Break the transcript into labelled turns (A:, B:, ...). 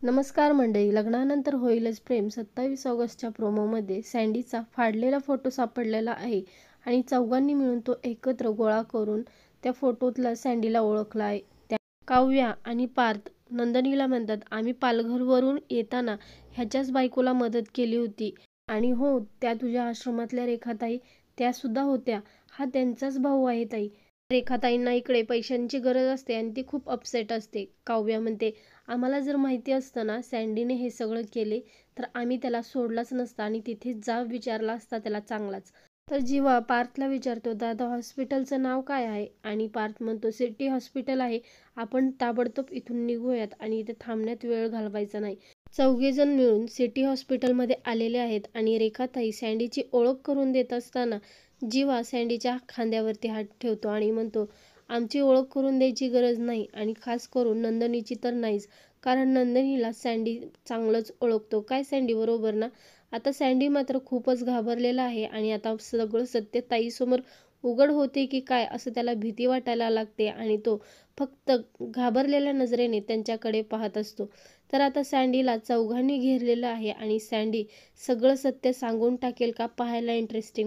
A: नमस्कार मंडळी. लग्नानंतर होईलच प्रेम 27 ऑगस्टच्या प्रोमोमध्ये सँडीचा फाडलेला फोटो सापडलेला आहे आणि चौघांनी मिळून तो एकत्र गोळा करून त्या फोटोतला सँडीला ओळखला आहे. त्या काव्या आणि पार्थ नंदिनीला म्हणतात, आम्ही पालघरवरून येताना ह्याच्याच बायकोला मदत केली होती आणि हो, त्या तुझ्या आश्रमातल्या रेखाताई त्यासुद्धा होत्या. हा त्यांचाच भाऊ आहे ताई. रेखाताईंना इकडे पैशांची गरज असते आणि ती खूप अपसेट असते. काव्या म्हणते, आम्हाला जर माहिती असतं ना सँडीने हे सगळं केले तर आम्ही त्याला सोडलाच नसता आणि तिथेच जाब विचारला असता त्याला चांगलाच. तर जीवा पार्थला विचारतो, दादा हॉस्पिटलचं नाव काय आहे? आणि पार्थ म्हणतो, सिटी हॉस्पिटल आहे. आपण ताबडतोब इथून निघूयात आणि इथे थांबण्यात वेळ घालवायचा नाही. चौघेजण मिळून सिटी हॉस्पिटलमध्ये आलेले आहेत आणि रेखाताई सँडीची ओळख करून देत असताना जीवा सँडीच्या खांद्यावरती हात ठेवतो आणि म्हणतो, आमची ओळख करून द्यायची गरज नाही आणि खास करून नंदिनीची तर नाहीच, कारण नंदिनीला सँडी चांगलंच ओळखतो. काय सँडी बरोबर ना? आता सँडी मात्र खूपच घाबरलेला आहे आणि आता सगळं सत्य ताईसमोर उघड होते की काय असं त्याला भीती वाटायला लागते आणि तो फक्त घाबरलेल्या नजरेने त्यांच्याकडे पाहत असतो. तर आता सँडीला चौघांनी घेरलेलं आहे आणि सँडी सगळं सत्य सांगून टाकेल का? पाहायला इंटरेस्टिंग